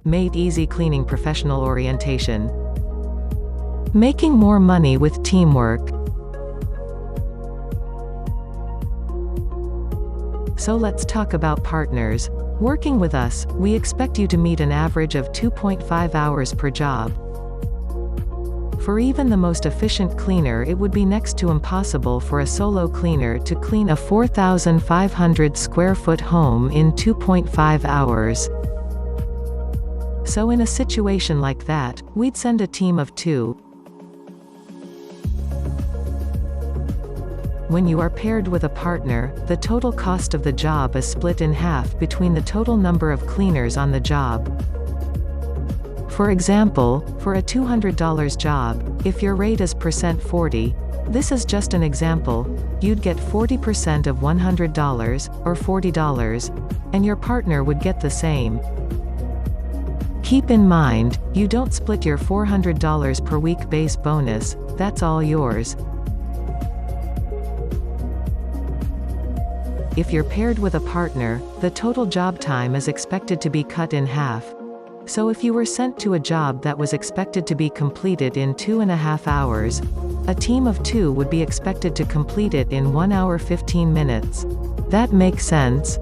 Made easy cleaning professional orientation. Making more money with teamwork. So let's talk about partners. Working with us, we expect you to meet an average of 2.5 hours per job. For even the most efficient cleaner, it would be next to impossible for a solo cleaner to clean a 4,500 square foot home in 2.5 hours. So in a situation like that, we'd send a team of 2. When you are paired with a partner, the total cost of the job is split in half between the total number of cleaners on the job. For example, for a $200 job, if your rate is %40, this is just an example, you'd get 40% of $100, or $40, and your partner would get the same. Keep in mind, you don't split your $400 per week base bonus, that's all yours. If you're paired with a partner, the total job time is expected to be cut in half. So if you were sent to a job that was expected to be completed in 2.5 hours, a team of 2 would be expected to complete it in 1 hour 15 minutes. That makes sense?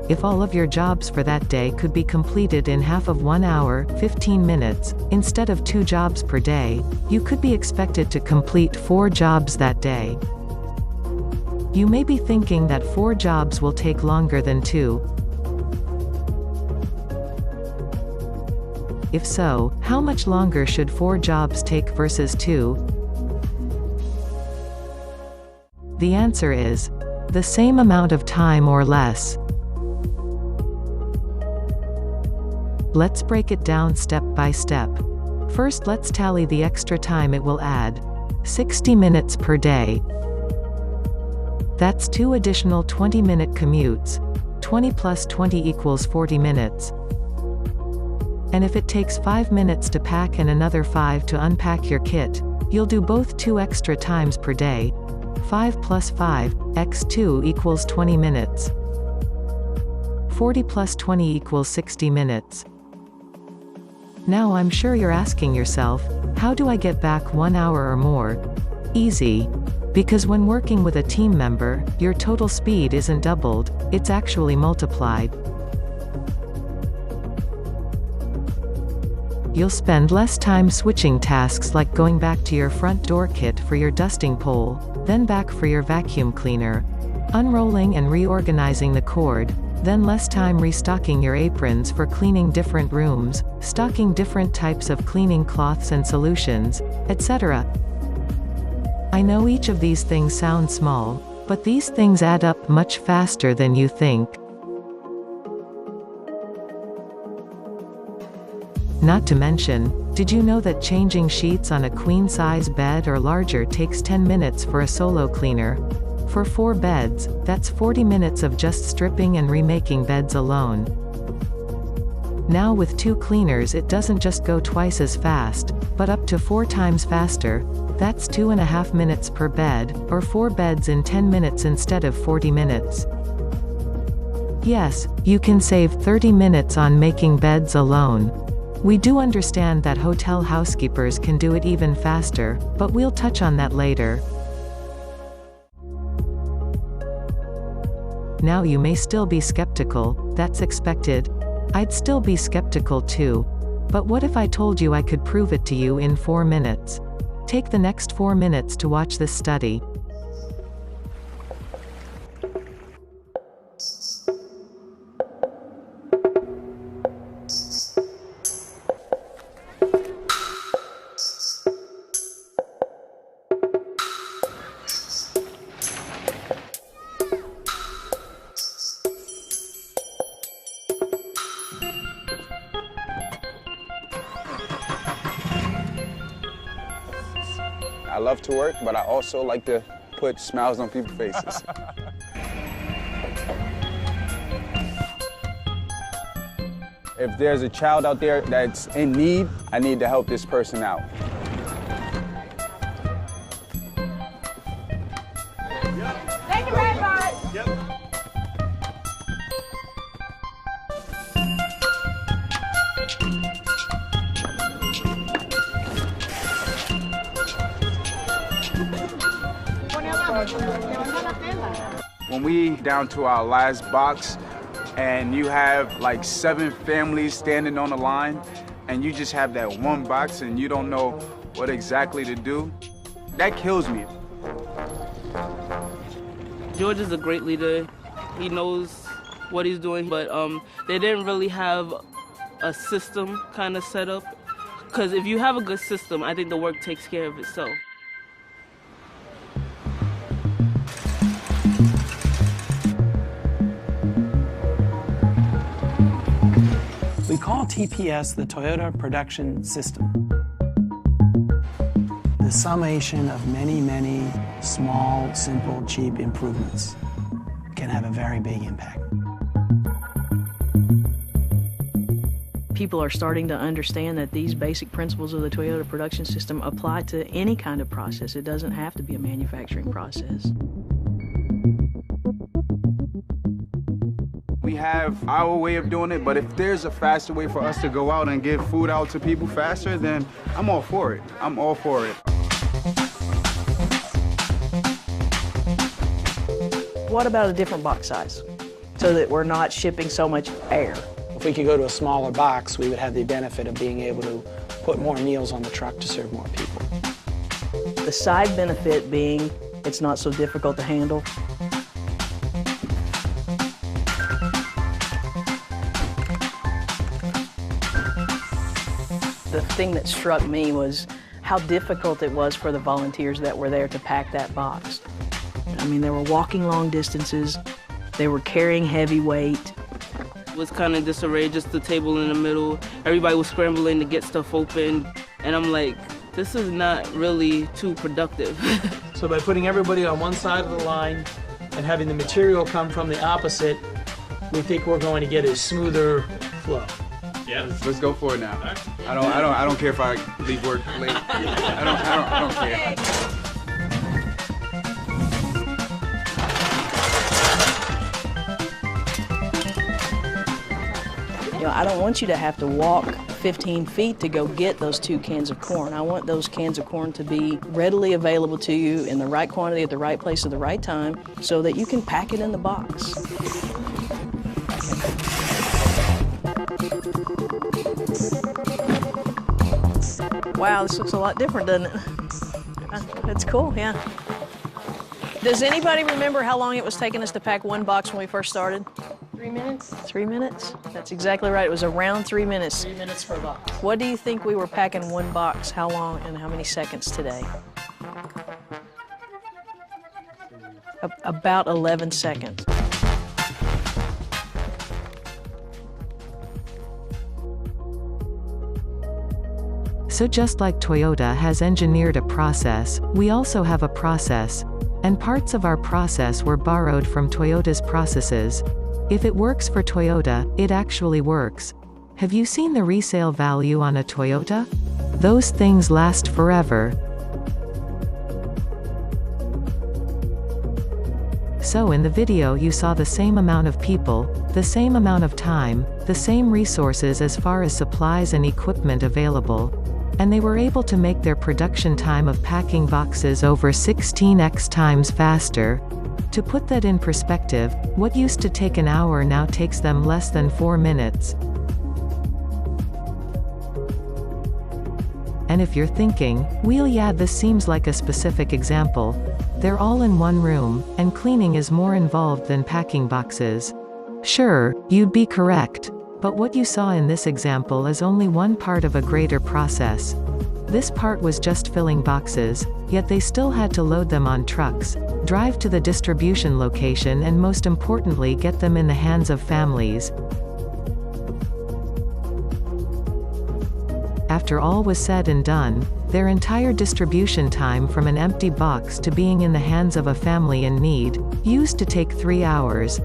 If all of your jobs for that day could be completed in half of 1 hour, 15 minutes, instead of 2 jobs per day, you could be expected to complete 4 jobs that day. You may be thinking that 4 jobs will take longer than 2. If so, how much longer should 4 jobs take versus 2? The answer is the same amount of time or less. Let's break it down step by step. First, let's tally the extra time it will add. 60 minutes per day. That's 2 additional 20-minute commutes. 20 plus 20 equals 40 minutes. And if it takes 5 minutes to pack and another 5 to unpack your kit, you'll do both 2 extra times per day. 5 plus 5, x 2 equals 20 minutes. 40 plus 20 equals 60 minutes. Now I'm sure you're asking yourself, how do I get back 1 hour or more? Easy. Because when working with a team member, your total speed isn't doubled, it's actually multiplied. You'll spend less time switching tasks like going back to your front door kit for your dusting pole, then back for your vacuum cleaner, unrolling and reorganizing the cord, then less time restocking your aprons for cleaning different rooms, stocking different types of cleaning cloths and solutions, etc. I know each of these things sound small, but these things add up much faster than you think. Not to mention, did you know that changing sheets on a queen-size bed or larger takes 10 minutes for a solo cleaner? For 4 beds, that's 40 minutes of just stripping and remaking beds alone. Now with 2 cleaners it doesn't just go twice as fast, but up to 4 times faster. That's 2.5 minutes per bed, or 4 beds in 10 minutes instead of 40 minutes. Yes, you can save 30 minutes on making beds alone. We do understand that hotel housekeepers can do it even faster, but we'll touch on that later. Now you may still be skeptical, that's expected. I'd still be skeptical too. But what if I told you I could prove it to you in 4 minutes? Take the next 4 minutes to watch this study. I love to work, but I also like to put smiles on people's faces. If there's a child out there that's in need, I need to help this person out. Thank you very much. When we down to our last box and you have like 7 families standing on the line and you just have that one box and you don't know what exactly to do, that kills me. George is a great leader. He knows what he's doing, but they didn't really have a system kind of set up. Because if you have a good system, I think the work takes care of itself. We call TPS the Toyota Production System. The summation of many, many small, simple, cheap improvements can have a very big impact. People are starting to understand that these basic principles of the Toyota Production System apply to any kind of process. It doesn't have to be a manufacturing process. We have our way of doing it, but if there's a faster way for us to go out and give food out to people faster, then I'm all for it. I'm all for it. What about a different box size so that we're not shipping so much air? If we could go to a smaller box, we would have the benefit of being able to put more meals on the truck to serve more people. The side benefit being it's not so difficult to handle. The thing that struck me was how difficult it was for the volunteers that were there to pack that box. I mean, they were walking long distances, they were carrying heavy weight. It was kind of disarray, just the table in the middle. Everybody was scrambling to get stuff open. And I'm like, this is not really too productive. So by putting everybody on one side of the line and having the material come from the opposite, we think we're going to get a smoother flow. Yeah. Let's go for it now. I don't care if I leave work late. I don't care. You know, I don't want you to have to walk 15 feet to go get those 2 cans of corn. I want those cans of corn to be readily available to you in the right quantity at the right place at the right time so that you can pack it in the box. Wow, this looks a lot different, doesn't it? That's cool, yeah. Does anybody remember how long it was taking us to pack one box when we first started? 3 minutes. 3 minutes? That's exactly right. It was around 3 minutes. 3 minutes per box. What do you think we were packing one box? How long and how many seconds today? About 11 seconds. So just like Toyota has engineered a process, we also have a process. And parts of our process were borrowed from Toyota's processes. If it works for Toyota, it actually works. Have you seen the resale value on a Toyota? Those things last forever. So in the video you saw the same amount of people, the same amount of time, the same resources as far as supplies and equipment available. And they were able to make their production time of packing boxes over 16x times faster. To put that in perspective, what used to take an hour now takes them less than 4 minutes. And if you're thinking, well yeah, this seems like a specific example. They're all in one room, and cleaning is more involved than packing boxes. Sure, you'd be correct. But what you saw in this example is only one part of a greater process. This part was just filling boxes, yet they still had to load them on trucks, drive to the distribution location and most importantly get them in the hands of families. After all was said and done, their entire distribution time from an empty box to being in the hands of a family in need, used to take 3 hours.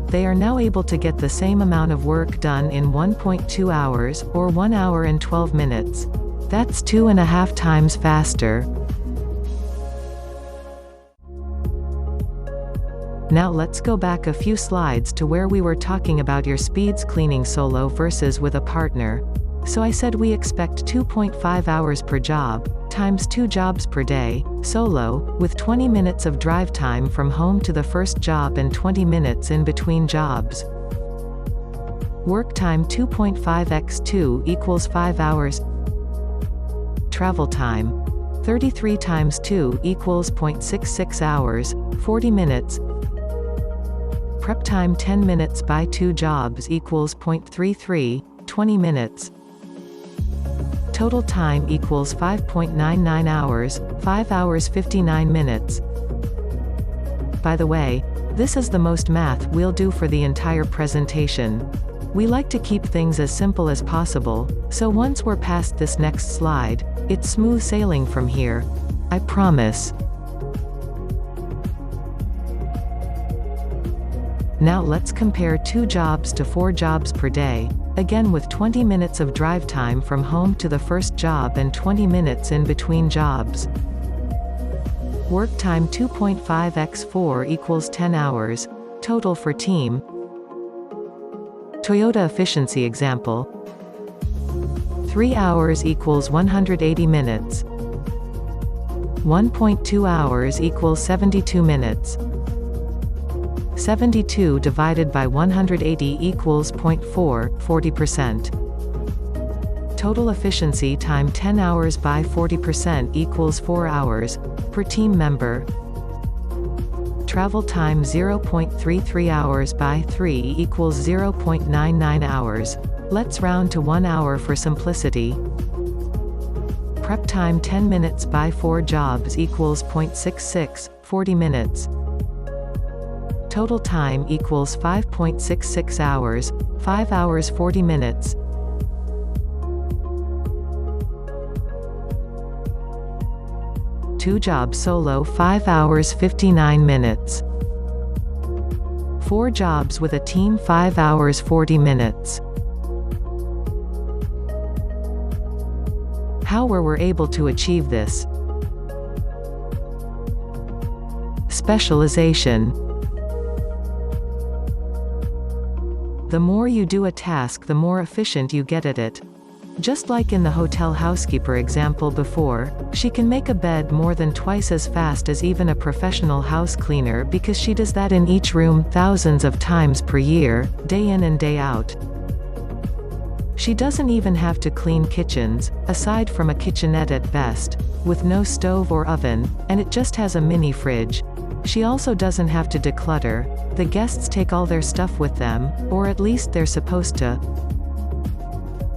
They are now able to get the same amount of work done in 1.2 hours, or 1 hour and 12 minutes. That's 2.5 times faster. Now let's go back a few slides to where we were talking about your speeds cleaning solo versus with a partner. So I said we expect 2.5 hours per job, times 2 jobs per day, solo, with 20 minutes of drive time from home to the first job and 20 minutes in between jobs. Work time 2.5 x 2 equals 5 hours. Travel time 33 times 2 equals 0.66 hours, 40 minutes. Prep time 10 minutes by 2 jobs equals 0.33, 20 minutes. Total time equals 5.99 hours, 5 hours 59 minutes. By the way, this is the most math we'll do for the entire presentation. We like to keep things as simple as possible, so once we're past this next slide, it's smooth sailing from here. I promise. Now let's compare 2 jobs to 4 jobs per day, again with 20 minutes of drive time from home to the first job and 20 minutes in between jobs. Work time 2.5 x 4 equals 10 hours, total for team. Toyota efficiency example. 3 hours equals 180 minutes. 1.2 hours equals 72 minutes. 72 divided by 180 equals 0.4, 40%. Total efficiency time 10 hours by 40% equals 4 hours, per team member. Travel time 0.33 hours by 3 equals 0.99 hours. Let's round to 1 hour for simplicity. Prep time 10 minutes by 4 jobs equals 0.66, 40 minutes. Total time equals 5.66 hours, 5 hours 40 minutes. Two jobs solo 5 hours 59 minutes. 4 jobs with a team 5 hours 40 minutes. How were we able to achieve this? Specialization. The more you do a task, the more efficient you get at it. Just like in the hotel housekeeper example before, she can make a bed more than twice as fast as even a professional house cleaner because she does that in each room thousands of times per year, day in and day out. She doesn't even have to clean kitchens, aside from a kitchenette at best, with no stove or oven, and it just has a mini fridge. She also doesn't have to declutter. The guests take all their stuff with them, or at least they're supposed to.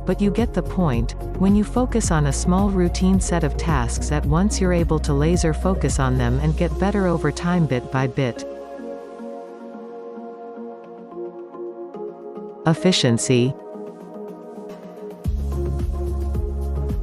But you get the point. When you focus on a small routine set of tasks at once, you're able to laser focus on them and get better over time bit by bit. Efficiency.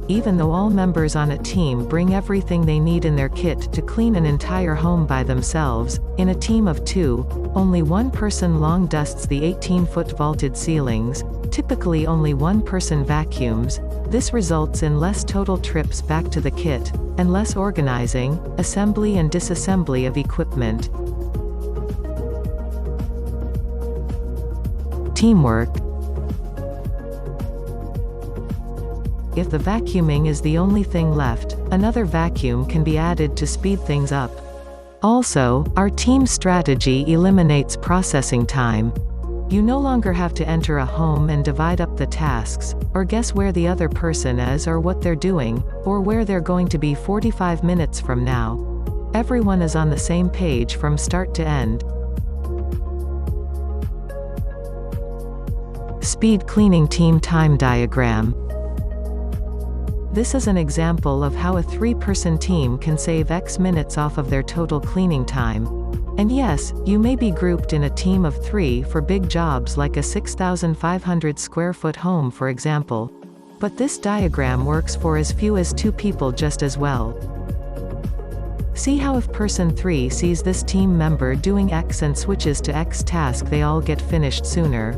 Even though all members on a team bring everything they need in their kit to clean an entire home by themselves, in a team of 2, only one person long dusts the 18-foot vaulted ceilings. Typically only one person vacuums. This results in less total trips back to the kit, and less organizing, assembly and disassembly of equipment. Teamwork. If the vacuuming is the only thing left, another vacuum can be added to speed things up. Also, our team strategy eliminates processing time. You no longer have to enter a home and divide up the tasks, or guess where the other person is or what they're doing, or where they're going to be 45 minutes from now. Everyone is on the same page from start to end. Speed cleaning team time diagram. This is an example of how a 3-person team can save X minutes off of their total cleaning time. And yes, you may be grouped in a team of 3 for big jobs like a 6,500 square foot home, for example. But this diagram works for as few as 2 people just as well. See how if person 3 sees this team member doing X and switches to X task, they all get finished sooner.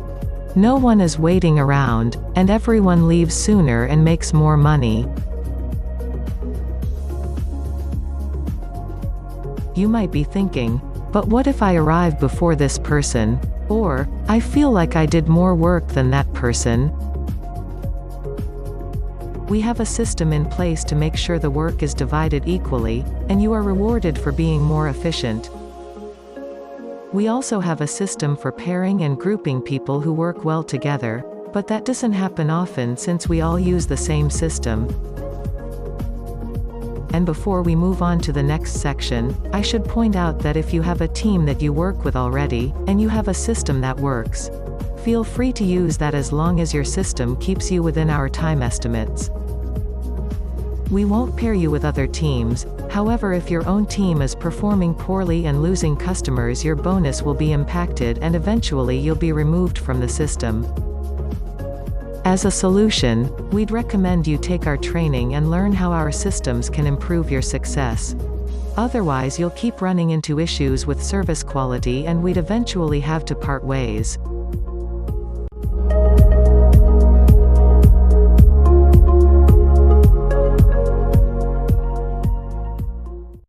No one is waiting around, and everyone leaves sooner and makes more money. You might be thinking, but what if I arrive before this person? Or, I feel like I did more work than that person. We have a system in place to make sure the work is divided equally, and you are rewarded for being more efficient. We also have a system for pairing and grouping people who work well together, but that doesn't happen often since we all use the same system. And before we move on to the next section, I should point out that if you have a team that you work with already, and you have a system that works, feel free to use that as long as your system keeps you within our time estimates. We won't pair you with other teams, however if your own team is performing poorly and losing customers, your bonus will be impacted and eventually you'll be removed from the system. As a solution, we'd recommend you take our training and learn how our systems can improve your success. Otherwise you'll keep running into issues with service quality and we'd eventually have to part ways.